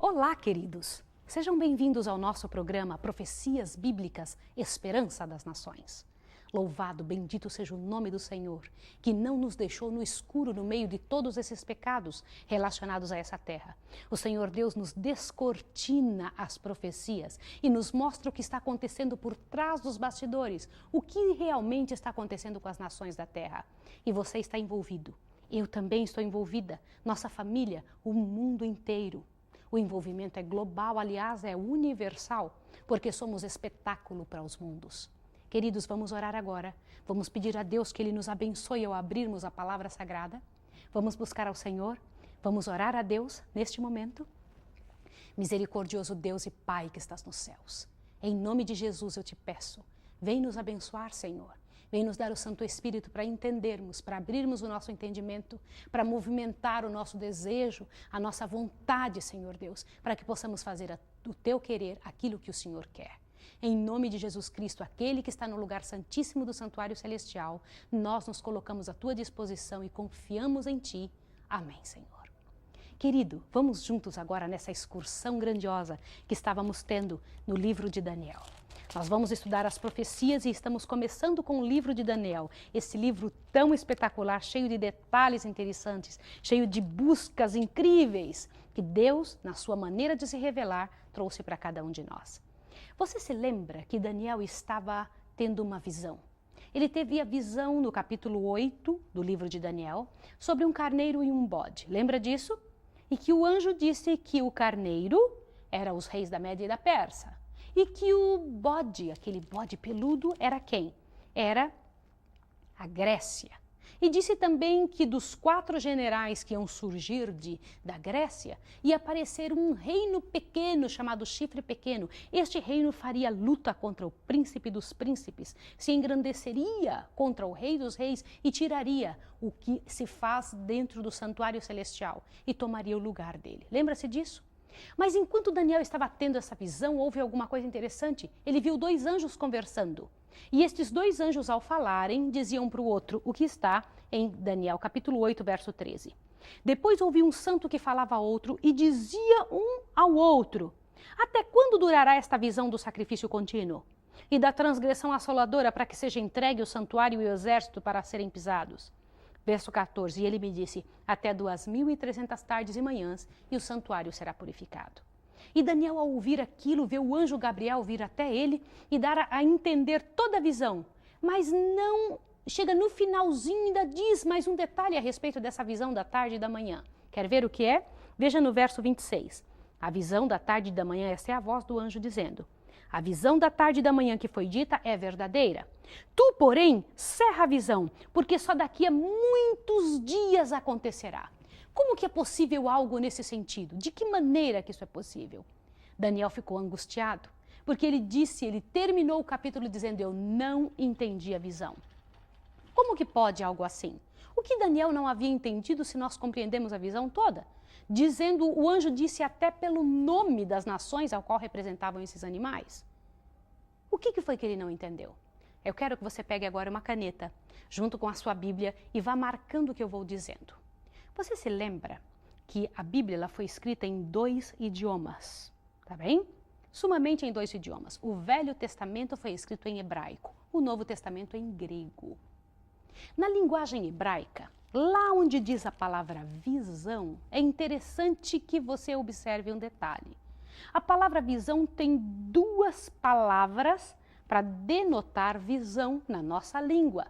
Olá, queridos! Sejam bem-vindos ao nosso programa Profecias Bíblicas Esperança das Nações. Louvado, bendito seja o nome do Senhor, que não nos deixou no escuro no meio de todos esses pecados relacionados a essa terra. O Senhor Deus nos descortina as profecias e nos mostra o que está acontecendo por trás dos bastidores, o que realmente está acontecendo com as nações da terra. E você está envolvido. Eu também estou envolvida, nossa família, o mundo inteiro. O envolvimento é global, aliás, é universal, porque somos espetáculo para os mundos. Queridos, vamos orar agora. Vamos pedir a Deus que Ele nos abençoe ao abrirmos a palavra sagrada. Vamos buscar ao Senhor. Vamos orar a Deus neste momento. Misericordioso Deus e Pai que estás nos céus, em nome de Jesus eu te peço, vem nos abençoar, Senhor. Vem nos dar o Santo Espírito para entendermos, para abrirmos o nosso entendimento, para movimentar o nosso desejo, a nossa vontade, Senhor Deus, para que possamos fazer o Teu querer, aquilo que o Senhor quer. Em nome de Jesus Cristo, aquele que está no lugar santíssimo do santuário celestial, nós nos colocamos à Tua disposição e confiamos em Ti. Amém, Senhor. Querido, vamos juntos agora nessa excursão grandiosa que estávamos tendo no livro de Daniel. Nós vamos estudar as profecias e estamos começando com o livro de Daniel, esse livro tão espetacular, cheio de detalhes interessantes, cheio de buscas incríveis, que Deus, na sua maneira de se revelar, trouxe para cada um de nós. Você se lembra que Daniel estava tendo uma visão? Ele teve a visão no capítulo 8 do livro de Daniel, sobre um carneiro e um bode. Lembra disso? E que o anjo disse que o carneiro era os reis da Média e da Pérsia. E que o bode, aquele bode peludo, era quem? Era a Grécia. E disse também que dos 4 generais que iam surgir da Grécia, ia aparecer um reino pequeno chamado Chifre Pequeno. Este reino faria luta contra o príncipe dos príncipes, se engrandeceria contra o rei dos reis e tiraria o que se faz dentro do santuário celestial e tomaria o lugar dele. Lembra-se disso? Mas enquanto Daniel estava tendo essa visão, houve alguma coisa interessante. Ele viu 2 anjos conversando. E estes 2 anjos, ao falarem, diziam para o outro o que está em Daniel, capítulo 8, verso 13. Depois ouvi um santo que falava a outro e dizia um ao outro: até quando durará esta visão do sacrifício contínuo e da transgressão assoladora para que seja entregue o santuário e o exército para serem pisados? Verso 14, e ele me disse, até 2.300 tardes e manhãs, e o santuário será purificado. E Daniel, ao ouvir aquilo, vê o anjo Gabriel vir até ele e dar a entender toda a visão. Mas não chega no finalzinho e ainda diz mais um detalhe a respeito dessa visão da tarde e da manhã. Quer ver o que é? Veja no verso 26. A visão da tarde e da manhã, essa é a voz do anjo dizendo: a visão da tarde e da manhã que foi dita é verdadeira. Tu, porém, cerra a visão, porque só daqui a muitos dias acontecerá. Como que é possível algo nesse sentido? De que maneira que isso é possível? Daniel ficou angustiado, porque ele terminou o capítulo dizendo: eu não entendi a visão. Como que pode algo assim? O que Daniel não havia entendido se nós compreendemos a visão toda? Dizendo, o anjo disse até pelo nome das nações ao qual representavam esses animais. O que foi que ele não entendeu? Eu quero que você pegue agora uma caneta, junto com a sua Bíblia, e vá marcando o que eu vou dizendo. Você se lembra que a Bíblia ela foi escrita em 2 idiomas, tá bem? Sumamente em 2 idiomas. O Velho Testamento foi escrito em hebraico, o Novo Testamento em grego. Na linguagem hebraica, lá onde diz a palavra visão, é interessante que você observe um detalhe. A palavra visão tem 2 palavras para denotar visão na nossa língua.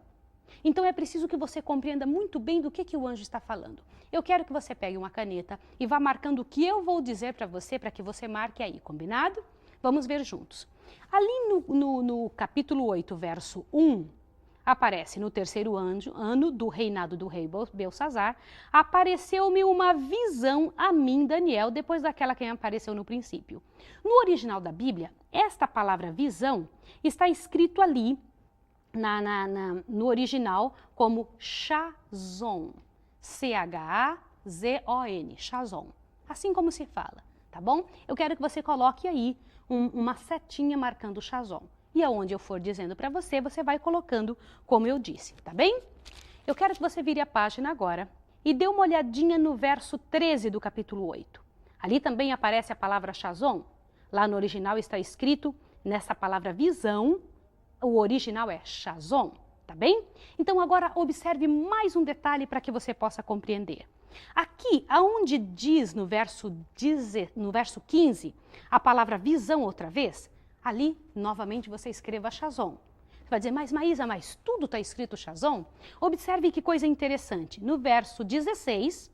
Então é preciso que você compreenda muito bem do que o anjo está falando. Eu quero que você pegue uma caneta e vá marcando o que eu vou dizer para você que marque aí, combinado? Vamos ver juntos. Ali no capítulo 8, verso 1, aparece no 3º ano do reinado do rei Belsazar, apareceu-me uma visão a mim, Daniel, depois daquela que apareceu no princípio. No original da Bíblia, esta palavra visão está escrito ali no original como Chazon, C-H-A-Z-O-N, Chazon, assim como se fala, tá bom? Eu quero que você coloque aí uma setinha marcando Chazon. E aonde eu for dizendo para você, você vai colocando como eu disse, tá bem? Eu quero que você vire a página agora e dê uma olhadinha no verso 13 do capítulo 8. Ali também aparece a palavra chazon. Lá no original está escrito, nessa palavra visão, o original é chazon, tá bem? Então agora observe mais um detalhe para que você possa compreender. Aqui, aonde diz no verso 15, a palavra visão outra vez, ali novamente você escreva chazon. Você vai dizer, mas Maísa, mas tudo está escrito chazon? Observe que coisa interessante. No verso 16,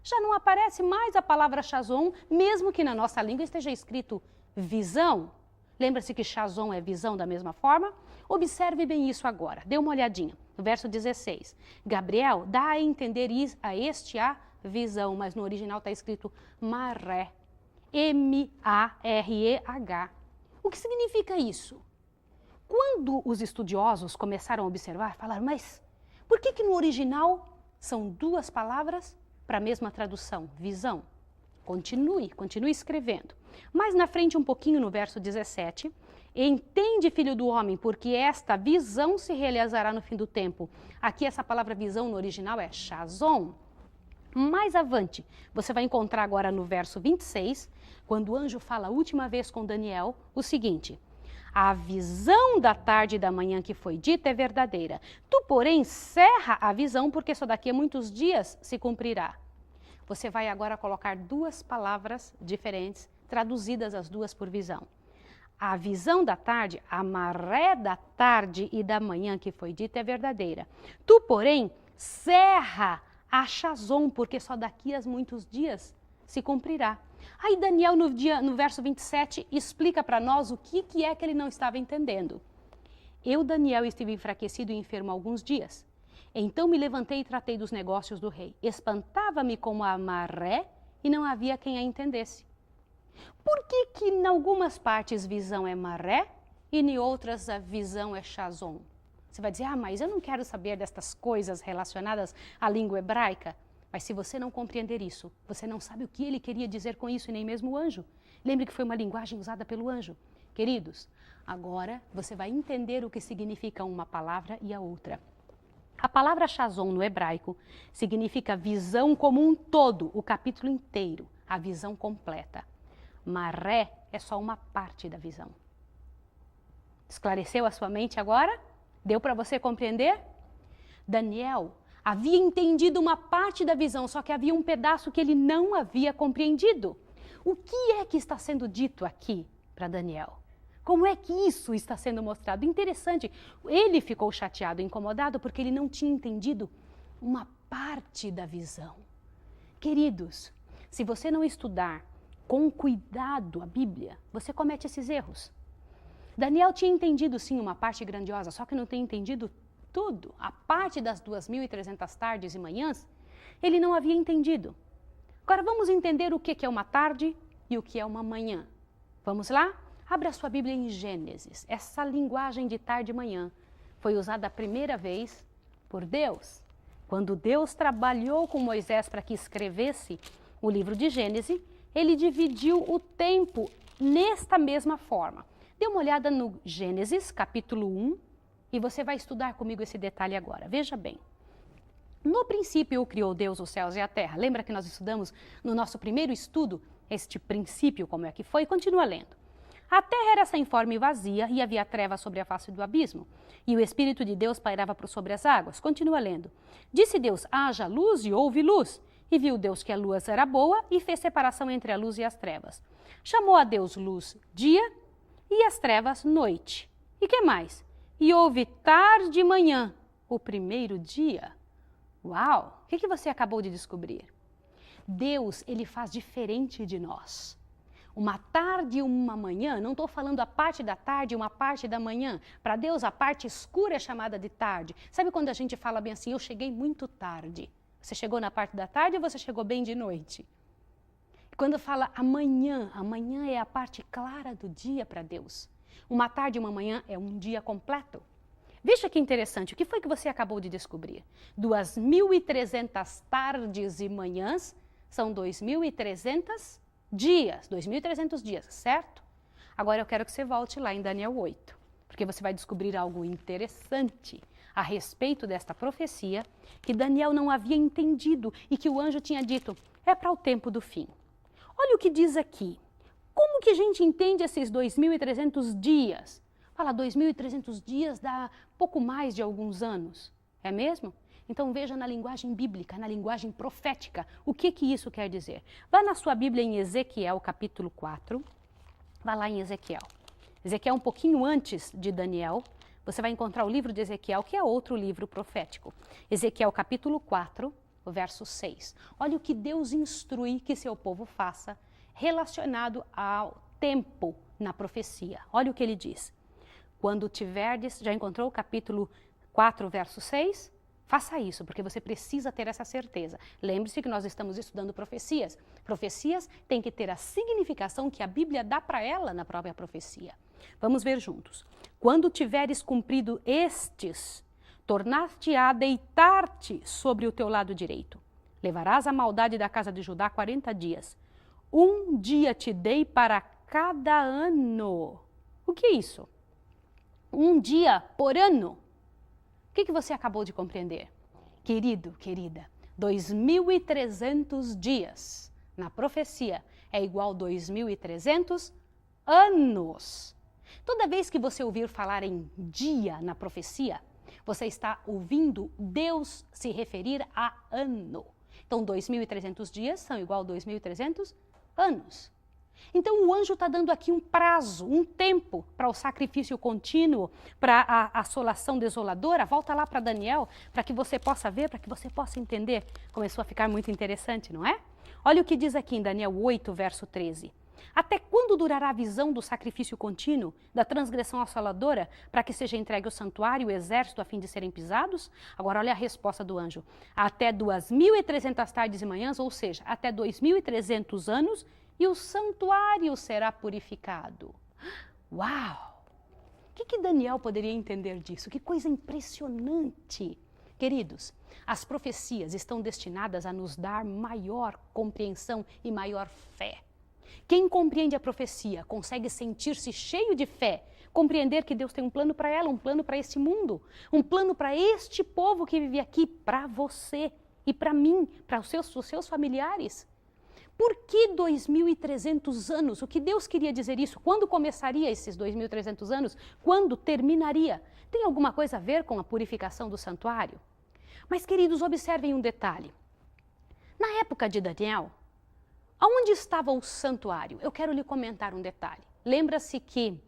já não aparece mais a palavra chazon, mesmo que na nossa língua esteja escrito visão. Lembra-se que chazon é visão da mesma forma? Observe bem isso agora, dê uma olhadinha. No verso 16, Gabriel dá a entender a este a visão, mas no original está escrito maré, M-A-R-E-H. O que significa isso? Quando os estudiosos começaram a observar, falaram, mas por que no original são duas palavras para a mesma tradução, visão? Continue escrevendo. Mais na frente um pouquinho no verso 17, entende, filho do homem, porque esta visão se realizará no fim do tempo. Aqui essa palavra visão no original é chazon. Mais avante, você vai encontrar agora no verso 26, quando o anjo fala a última vez com Daniel, o seguinte: a visão da tarde e da manhã que foi dita é verdadeira. Tu, porém, cerra a visão, porque só daqui a muitos dias se cumprirá. Você vai agora colocar duas palavras diferentes, traduzidas as duas por visão. A visão da tarde, a maré da tarde e da manhã que foi dita é verdadeira. Tu, porém, cerra a chazon, porque só daqui a muitos dias se cumprirá. Aí Daniel, no verso 27, explica para nós o que é que ele não estava entendendo. Eu, Daniel, estive enfraquecido e enfermo alguns dias. Então me levantei e tratei dos negócios do rei. Espantava-me como a maré e não havia quem a entendesse. Por que em algumas partes visão é maré e em outras a visão é chazon? Você vai dizer, mas eu não quero saber destas coisas relacionadas à língua hebraica. Mas se você não compreender isso, você não sabe o que ele queria dizer com isso e nem mesmo o anjo. Lembre que foi uma linguagem usada pelo anjo. Queridos, agora você vai entender o que significa uma palavra e a outra. A palavra chazon no hebraico significa visão como um todo, o capítulo inteiro, a visão completa. Maré é só uma parte da visão. Esclareceu a sua mente agora? Deu para você compreender? Daniel havia entendido uma parte da visão, só que havia um pedaço que ele não havia compreendido. O que é que está sendo dito aqui para Daniel? Como é que isso está sendo mostrado? Interessante, ele ficou chateado, incomodado, porque ele não tinha entendido uma parte da visão. Queridos, se você não estudar com cuidado a Bíblia, você comete esses erros. Daniel tinha entendido sim uma parte grandiosa, só que não tem entendido tudo. A parte das 2.300 tardes e manhãs, ele não havia entendido. Agora vamos entender o que é uma tarde e o que é uma manhã. Vamos lá? Abra sua Bíblia em Gênesis. Essa linguagem de tarde e manhã foi usada a primeira vez por Deus. Quando Deus trabalhou com Moisés para que escrevesse o livro de Gênesis, ele dividiu o tempo nesta mesma forma. Dê uma olhada no Gênesis, capítulo 1, e você vai estudar comigo esse detalhe agora. Veja bem. No princípio criou Deus os céus e a terra. Lembra que nós estudamos no nosso primeiro estudo este princípio, como é que foi? Continua lendo. A terra era sem forma e vazia, e havia trevas sobre a face do abismo. E o Espírito de Deus pairava por sobre as águas. Continua lendo. Disse Deus, haja luz, e houve luz. E viu Deus que a luz era boa, e fez separação entre a luz e as trevas. Chamou a Deus luz dia, e as trevas noite. E que mais? E houve tarde e manhã, o primeiro dia. Uau! O que você acabou de descobrir? Deus, ele faz diferente de nós. Uma tarde e uma manhã, não estou falando a parte da tarde e uma parte da manhã. Para Deus, a parte escura é chamada de tarde. Sabe quando a gente fala bem assim, eu cheguei muito tarde? Você chegou na parte da tarde ou você chegou bem de noite? Quando fala amanhã, amanhã é a parte clara do dia para Deus. Uma tarde e uma manhã é um dia completo. Veja que interessante, o que foi que você acabou de descobrir? 2.300 tardes e manhãs são 2.300 dias, 2.300 dias, certo? Agora eu quero que você volte lá em Daniel 8, porque você vai descobrir algo interessante a respeito desta profecia que Daniel não havia entendido e que o anjo tinha dito, é para o tempo do fim. Olha o que diz aqui. Como que a gente entende esses 2.300 dias? Fala, 2.300 dias dá pouco mais de alguns anos, é mesmo? Então veja na linguagem bíblica, na linguagem profética, o que isso quer dizer. Vá na sua Bíblia em Ezequiel, capítulo 4, vá lá em Ezequiel. Ezequiel um pouquinho antes de Daniel, você vai encontrar o livro de Ezequiel, que é outro livro profético. Ezequiel, capítulo 4, o verso 6. Olha o que Deus instrui que seu povo faça relacionado ao tempo na profecia. Olha o que ele diz. Quando tiverdes, já encontrou o capítulo 4, verso 6? Faça isso, porque você precisa ter essa certeza. Lembre-se que nós estamos estudando profecias. Profecias têm que ter a significação que a Bíblia dá para ela na própria profecia. Vamos ver juntos. Quando tiveres cumprido estes, tornar-te-á a deitar-te sobre o teu lado direito. Levarás a maldade da casa de Judá 40 dias. Um dia te dei para cada ano. O que é isso? Um dia por ano. O que você acabou de compreender? Querido, querida, 2.300 dias na profecia é igual a 2.300 anos. Toda vez que você ouvir falar em dia na profecia, você está ouvindo Deus se referir a ano. Então, 2.300 dias são igual a 2.300 anos. Então, o anjo está dando aqui um prazo, um tempo para o sacrifício contínuo, para a assolação desoladora. Volta lá para Daniel, para que você possa ver, para que você possa entender. Começou a ficar muito interessante, não é? Olha o que diz aqui em Daniel 8, verso 13. Até quando durará a visão do sacrifício contínuo, da transgressão assoladora, para que seja entregue o santuário e o exército a fim de serem pisados? Agora olha a resposta do anjo. Até 2.300 tardes e manhãs, ou seja, até 2.300 anos, e o santuário será purificado. Uau! O que Daniel poderia entender disso? Que coisa impressionante! Queridos, as profecias estão destinadas a nos dar maior compreensão e maior fé. Quem compreende a profecia consegue sentir-se cheio de fé, compreender que Deus tem um plano para ela, um plano para este mundo, um plano para este povo que vive aqui, para você e para mim, para os seus familiares. Por que 2.300 anos? O que Deus queria dizer isso? Quando começaria esses 2.300 anos? Quando terminaria? Tem alguma coisa a ver com a purificação do santuário? Mas, queridos, observem um detalhe. Na época de Daniel, aonde estava o santuário? Eu quero lhe comentar um detalhe. Lembra-se que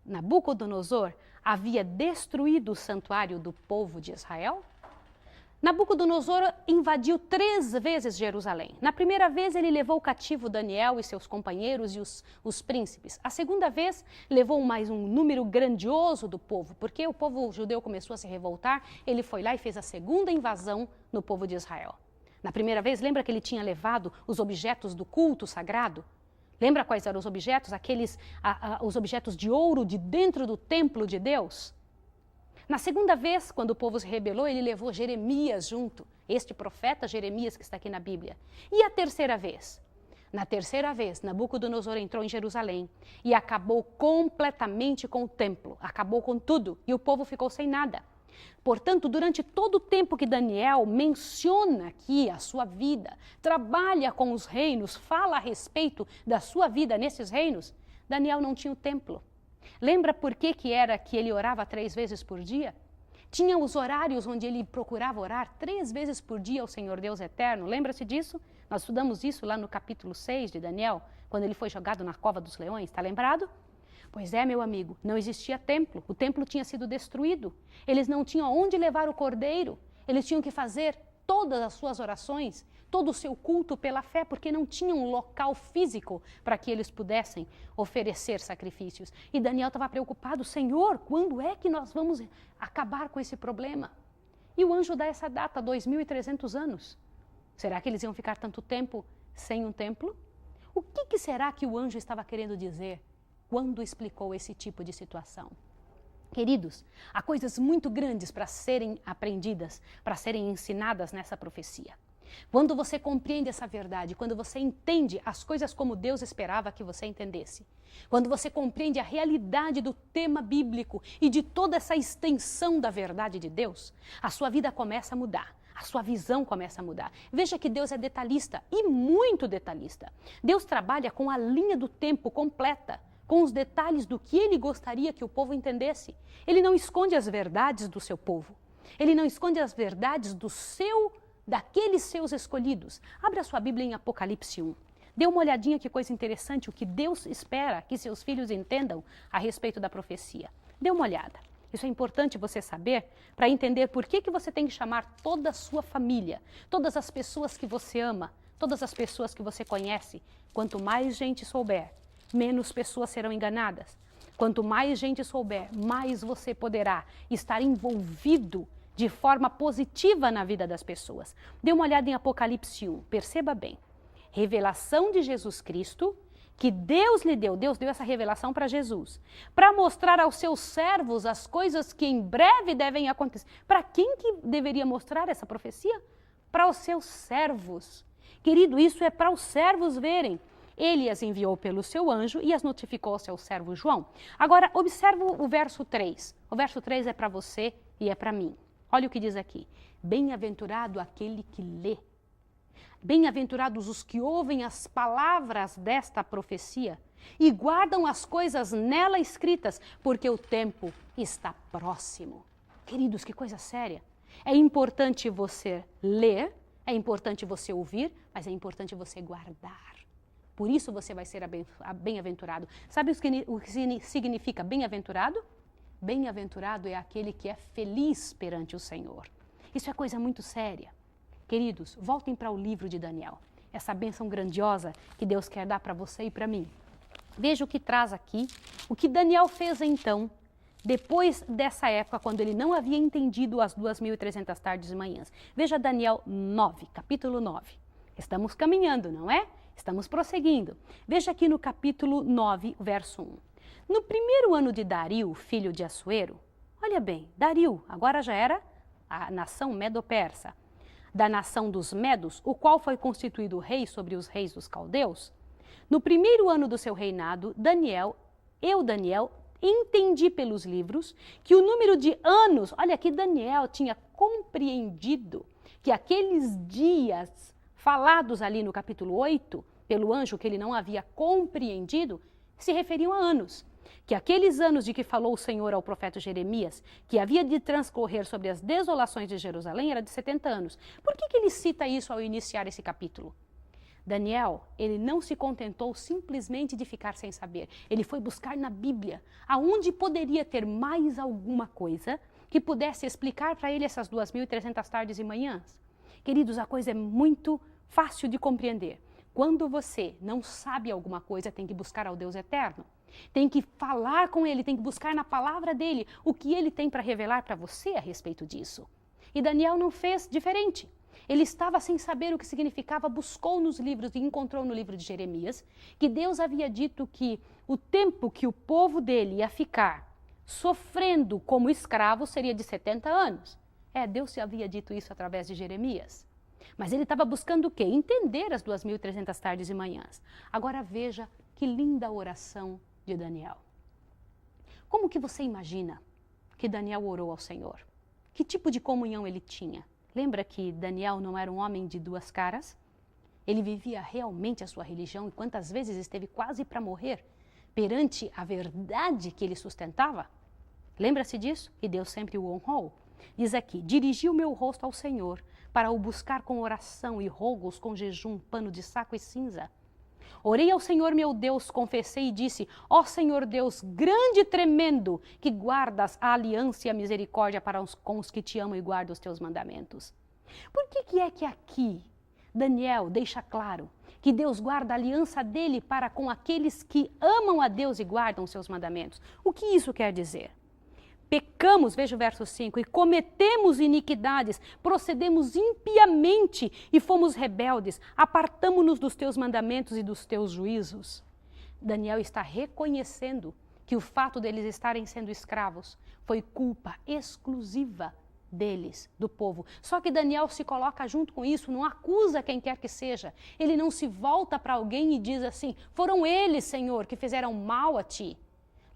Nabucodonosor havia destruído o santuário do povo de Israel? Nabucodonosor invadiu 3 vezes Jerusalém. Na primeira vez, ele levou cativo Daniel e seus companheiros e os príncipes. A segunda vez, levou mais um número grandioso do povo, porque o povo judeu começou a se revoltar. Ele foi lá e fez a segunda invasão no povo de Israel. Na primeira vez, lembra que ele tinha levado os objetos do culto sagrado? Lembra quais eram os objetos? Os objetos de ouro de dentro do templo de Deus? Na segunda vez, quando o povo se rebelou, ele levou Jeremias junto, este profeta Jeremias que está aqui na Bíblia. E a terceira vez? Na terceira vez, Nabucodonosor entrou em Jerusalém e acabou completamente com o templo, acabou com tudo, e o povo ficou sem nada. Portanto, durante todo o tempo que Daniel menciona aqui a sua vida, trabalha com os reinos, fala a respeito da sua vida nesses reinos, Daniel não tinha o templo. Lembra por que era que ele orava 3 vezes por dia? Tinha os horários onde ele procurava orar 3 vezes por dia ao Senhor Deus Eterno. Lembra-se disso? Nós estudamos isso lá no capítulo 6 de Daniel, quando ele foi jogado na cova dos leões. Está lembrado? Pois é, meu amigo, não existia templo. O templo tinha sido destruído. Eles não tinham onde levar o cordeiro. Eles tinham que fazer todas as suas orações, todo o seu culto pela fé, porque não tinham um local físico para que eles pudessem oferecer sacrifícios. E Daniel estava preocupado, Senhor, quando é que nós vamos acabar com esse problema? E o anjo dá essa data, 2.300 anos. Será que eles iam ficar tanto tempo sem um templo? O que será que o anjo estava querendo dizer quando explicou esse tipo de situação? Queridos, há coisas muito grandes para serem aprendidas, para serem ensinadas nessa profecia. Quando você compreende essa verdade, quando você entende as coisas como Deus esperava que você entendesse, quando você compreende a realidade do tema bíblico e de toda essa extensão da verdade de Deus, a sua vida começa a mudar. A sua visão começa a mudar. Veja que Deus é detalhista e muito detalhista. Deus trabalha com a linha do tempo completa, com os detalhes do que Ele gostaria que o povo entendesse. Ele não esconde as verdades do seu povo. Ele não esconde as verdades daqueles seus escolhidos. Abra sua Bíblia em Apocalipse 1. Dê uma olhadinha que coisa interessante, o que Deus espera que seus filhos entendam a respeito da profecia. Dê uma olhada. Isso é importante você saber para entender por que você tem que chamar toda a sua família, todas as pessoas que você ama, todas as pessoas que você conhece. Quanto mais gente souber, menos pessoas serão enganadas. Quanto mais gente souber, mais você poderá estar envolvido de forma positiva na vida das pessoas. Dê uma olhada em Apocalipse 1, perceba bem. Revelação de Jesus Cristo, que Deus lhe deu, Deus deu essa revelação para Jesus, para mostrar aos seus servos as coisas que em breve devem acontecer. Para quem que deveria mostrar essa profecia? Para os seus servos. Querido, isso é para os servos verem. Ele as enviou pelo seu anjo e as notificou ao seu servo João. Agora, observa o verso 3. O verso 3 é para você e é para mim. Olha o que diz aqui. Bem-aventurado aquele que lê. Bem-aventurados os que ouvem as palavras desta profecia e guardam as coisas nela escritas, porque o tempo está próximo. Queridos, que coisa séria. É importante você ler, é importante você ouvir, mas é importante você guardar. Por isso você vai ser bem-aventurado. Sabe o que significa bem-aventurado? Bem-aventurado é aquele que é feliz perante o Senhor. Isso é coisa muito séria. Queridos, voltem para o livro de Daniel. Essa bênção grandiosa que Deus quer dar para você e para mim. Veja o que traz aqui, o que Daniel fez então, depois dessa época, quando ele não havia entendido as 2.300 tardes e manhãs. Veja Daniel 9, capítulo 9. Estamos caminhando, não é? Estamos prosseguindo. Veja aqui no capítulo 9, verso 1. No primeiro ano de Dario, filho de Assuero, olha bem, Dario agora já era a nação medo-persa, da nação dos Medos, o qual foi constituído rei sobre os reis dos caldeus. No primeiro ano do seu reinado, Daniel, entendi pelos livros que o número de anos, olha aqui, Daniel tinha compreendido que aqueles dias falados ali no capítulo 8, pelo anjo que ele não havia compreendido, se referiam a anos. Que aqueles anos de que falou o Senhor ao profeta Jeremias, que havia de transcorrer sobre as desolações de Jerusalém, era de 70 anos. Por que ele cita isso ao iniciar esse capítulo? Daniel, ele não se contentou simplesmente de ficar sem saber. Ele foi buscar na Bíblia, aonde poderia ter mais alguma coisa que pudesse explicar para ele essas 2.300 tardes e manhãs. Queridos, a coisa é muito fácil de compreender. Quando você não sabe alguma coisa, tem que buscar ao Deus eterno. Tem que falar com Ele, tem que buscar na palavra dEle o que Ele tem para revelar para você a respeito disso. E Daniel não fez diferente. Ele estava sem saber o que significava, buscou nos livros e encontrou no livro de Jeremias que Deus havia dito que o tempo que o povo dele ia ficar sofrendo como escravo seria de 70 anos. Deus havia dito isso através de Jeremias. Mas ele estava buscando o quê? Entender as 2.300 tardes e manhãs. Agora veja que linda oração de Daniel. Como que você imagina que Daniel orou ao Senhor? Que tipo de comunhão ele tinha? Lembra que Daniel não era um homem de duas caras? Ele vivia realmente a sua religião e quantas vezes esteve quase para morrer perante a verdade que ele sustentava? Lembra-se disso? E Deus sempre o honrou. Diz aqui, dirigi o meu rosto ao Senhor para o buscar com oração e rogos, com jejum, pano de saco e cinza. Orei ao Senhor meu Deus, confessei e disse, ó Senhor Deus, grande e tremendo, que guardas a aliança e a misericórdia com os que te amam e guardam os teus mandamentos. Por que é que aqui Daniel deixa claro que Deus guarda a aliança dele para com aqueles que amam a Deus e guardam os seus mandamentos? O que isso quer dizer? Pecamos, veja o verso 5, e cometemos iniquidades, procedemos impiamente e fomos rebeldes, apartamo-nos dos teus mandamentos e dos teus juízos. Daniel está reconhecendo que o fato deles estarem sendo escravos foi culpa exclusiva deles, do povo. Só que Daniel se coloca junto com isso, não acusa quem quer que seja. Ele não se volta para alguém e diz assim, foram eles, Senhor, que fizeram mal a ti.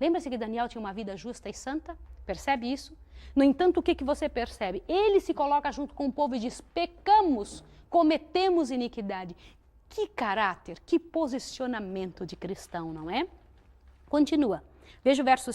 Lembra-se que Daniel tinha uma vida justa e santa? Percebe isso? No entanto, o que você percebe? Ele se coloca junto com o povo e diz: pecamos, cometemos iniquidade. Que caráter, que posicionamento de cristão, não é? Continua. Veja o verso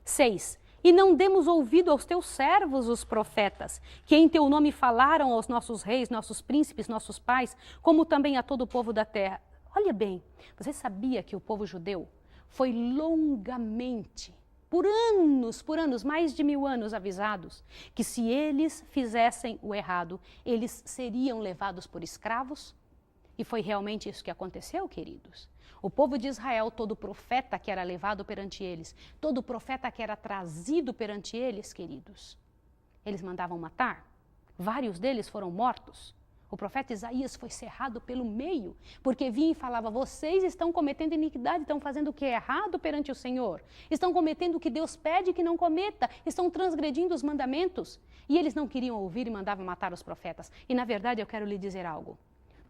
6. E não demos ouvido aos teus servos, os profetas, que em teu nome falaram aos nossos reis, nossos príncipes, nossos pais, como também a todo o povo da terra. Olha bem, você sabia que o povo judeu foi longamente, por anos, mais de 1000 anos avisados, que se eles fizessem o errado, eles seriam levados por escravos? E foi realmente isso que aconteceu, queridos. O povo de Israel, todo profeta que era levado perante eles, todo profeta que era trazido perante eles, queridos, eles mandavam matar. Vários deles foram mortos. O profeta Isaías foi cerrado pelo meio, porque vinha e falava: vocês estão cometendo iniquidade, estão fazendo o que é errado perante o Senhor, estão cometendo o que Deus pede que não cometa, estão transgredindo os mandamentos. E eles não queriam ouvir e mandavam matar os profetas. E na verdade eu quero lhe dizer algo.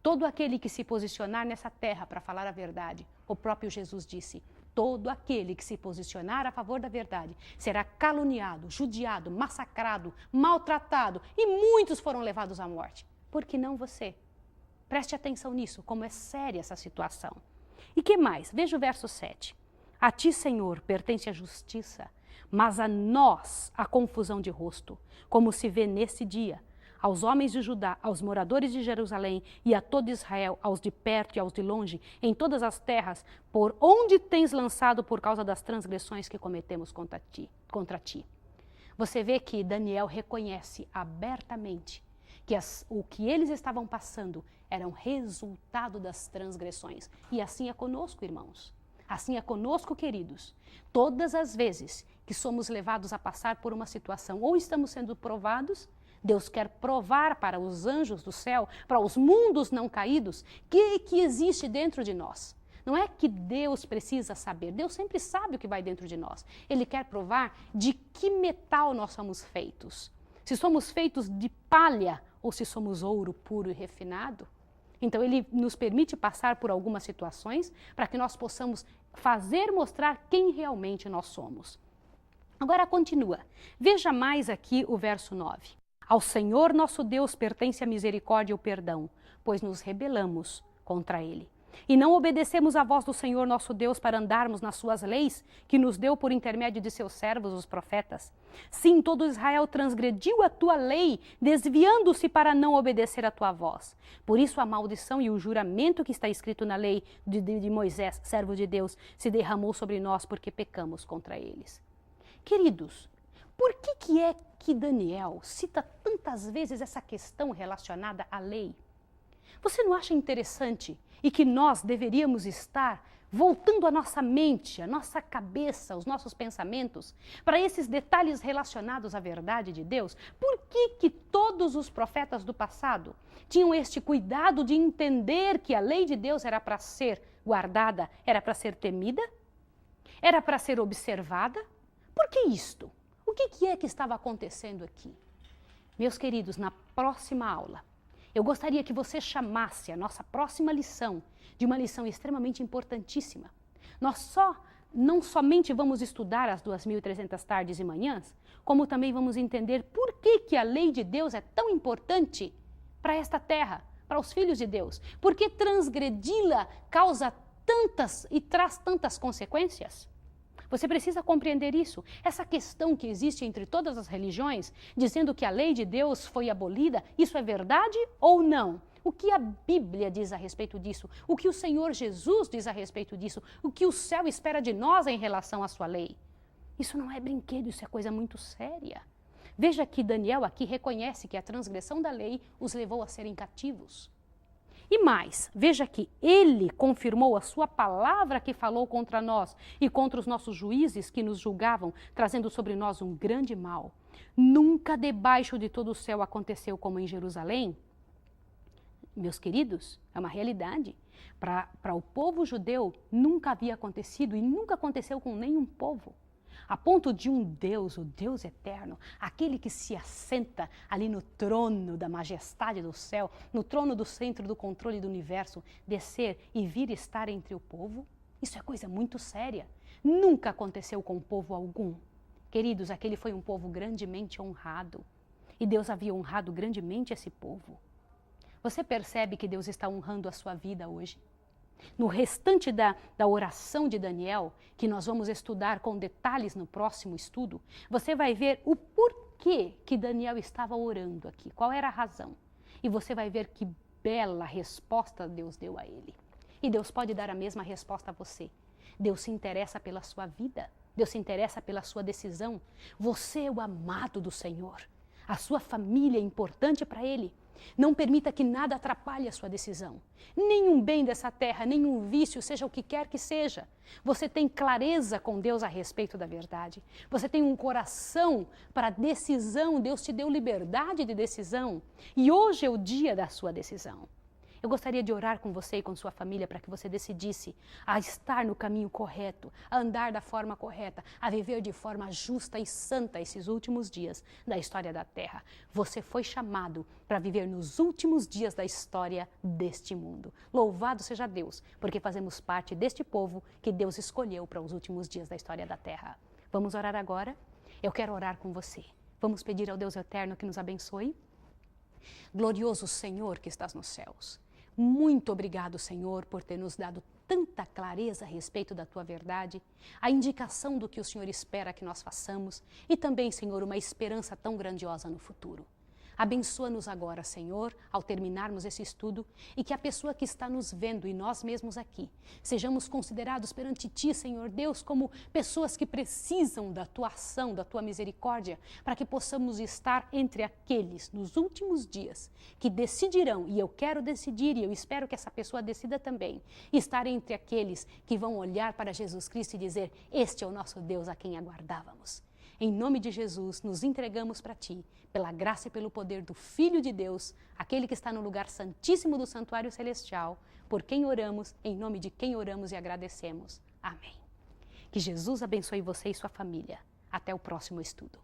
Todo aquele que se posicionar nessa terra para falar a verdade, o próprio Jesus disse, todo aquele que se posicionar a favor da verdade será caluniado, judiado, massacrado, maltratado, e muitos foram levados à morte. Por que não você? Preste atenção nisso, como é séria essa situação. E que mais? Veja o verso 7. A ti, Senhor, pertence a justiça, mas a nós a confusão de rosto, como se vê nesse dia. Aos homens de Judá, aos moradores de Jerusalém e a todo Israel, aos de perto e aos de longe, em todas as terras, por onde tens lançado por causa das transgressões que cometemos contra ti. Você vê que Daniel reconhece abertamente que o que eles estavam passando era um resultado das transgressões. E assim é conosco, irmãos. Assim é conosco, queridos. Todas as vezes que somos levados a passar por uma situação ou estamos sendo provados, Deus quer provar para os anjos do céu, para os mundos não caídos, que existe dentro de nós. Não é que Deus precisa saber, Deus sempre sabe o que vai dentro de nós. Ele quer provar de que metal nós somos feitos. Se somos feitos de palha ou se somos ouro puro e refinado. Então ele nos permite passar por algumas situações para que nós possamos mostrar quem realmente nós somos. Agora continua. Veja mais aqui o verso 9. Ao Senhor nosso Deus pertence a misericórdia e o perdão, pois nos rebelamos contra ele. E não obedecemos à voz do Senhor nosso Deus para andarmos nas suas leis, que nos deu por intermédio de seus servos, os profetas. Sim, todo Israel transgrediu a tua lei, desviando-se para não obedecer à tua voz. Por isso a maldição e o juramento que está escrito na lei de Moisés, servo de Deus, se derramou sobre nós porque pecamos contra eles. Queridos, por que é que Daniel cita tantas vezes essa questão relacionada à lei? Você não acha interessante e que nós deveríamos estar voltando a nossa mente, a nossa cabeça, os nossos pensamentos para esses detalhes relacionados à verdade de Deus? Por que todos os profetas do passado tinham este cuidado de entender que a lei de Deus era para ser guardada, era para ser temida, era para ser observada? Por que isto? O que é que estava acontecendo aqui? Meus queridos, na próxima aula, eu gostaria que você chamasse a nossa próxima lição de uma lição extremamente importantíssima. Nós não somente vamos estudar as 2.300 tardes e manhãs, como também vamos entender por que a lei de Deus é tão importante para esta terra, para os filhos de Deus. Por que transgredi-la causa tantas e traz tantas consequências? Você precisa compreender isso. Essa questão que existe entre todas as religiões, dizendo que a lei de Deus foi abolida, isso é verdade ou não? O que a Bíblia diz a respeito disso? O que o Senhor Jesus diz a respeito disso? O que o céu espera de nós em relação à sua lei? Isso não é brinquedo, isso é coisa muito séria. Veja que Daniel aqui reconhece que a transgressão da lei os levou a serem cativos. E mais, veja que ele confirmou a sua palavra que falou contra nós e contra os nossos juízes que nos julgavam, trazendo sobre nós um grande mal. Nunca debaixo de todo o céu aconteceu como em Jerusalém. Meus queridos, é uma realidade. Para o povo judeu nunca havia acontecido e nunca aconteceu com nenhum povo. A ponto de um Deus, o Deus eterno, aquele que se assenta ali no trono da majestade do céu, no trono do centro do controle do universo, descer e vir estar entre o povo? Isso é coisa muito séria. Nunca aconteceu com povo algum. Queridos, aquele foi um povo grandemente honrado. E Deus havia honrado grandemente esse povo. Você percebe que Deus está honrando a sua vida hoje? No restante da oração de Daniel, que nós vamos estudar com detalhes no próximo estudo, você vai ver o porquê que Daniel estava orando aqui, qual era a razão. E você vai ver que bela resposta Deus deu a ele. E Deus pode dar a mesma resposta a você. Deus se interessa pela sua vida, Deus se interessa pela sua decisão. Você é o amado do Senhor. A sua família é importante para Ele. Não permita que nada atrapalhe a sua decisão. Nenhum bem dessa terra, nenhum vício, seja o que quer que seja. Você tem clareza com Deus a respeito da verdade. Você tem um coração para decisão. Deus te deu liberdade de decisão. E hoje é o dia da sua decisão. Eu gostaria de orar com você e com sua família para que você decidisse a estar no caminho correto, a andar da forma correta, a viver de forma justa e santa esses últimos dias da história da Terra. Você foi chamado para viver nos últimos dias da história deste mundo. Louvado seja Deus, porque fazemos parte deste povo que Deus escolheu para os últimos dias da história da Terra. Vamos orar agora? Eu quero orar com você. Vamos pedir ao Deus eterno que nos abençoe? Glorioso Senhor que estás nos céus. Muito obrigado, Senhor, por ter nos dado tanta clareza a respeito da Tua verdade, a indicação do que o Senhor espera que nós façamos e também, Senhor, uma esperança tão grandiosa no futuro. Abençoa-nos agora, Senhor, ao terminarmos esse estudo e que a pessoa que está nos vendo e nós mesmos aqui, sejamos considerados perante Ti, Senhor Deus, como pessoas que precisam da Tua ação, da Tua misericórdia, para que possamos estar entre aqueles nos últimos dias que decidirão, e eu quero decidir e eu espero que essa pessoa decida também, estar entre aqueles que vão olhar para Jesus Cristo e dizer: este é o nosso Deus a quem aguardávamos. Em nome de Jesus, nos entregamos para Ti, pela graça e pelo poder do Filho de Deus, aquele que está no lugar santíssimo do santuário celestial, por quem oramos, em nome de quem oramos e agradecemos. Amém. Que Jesus abençoe você e sua família. Até o próximo estudo.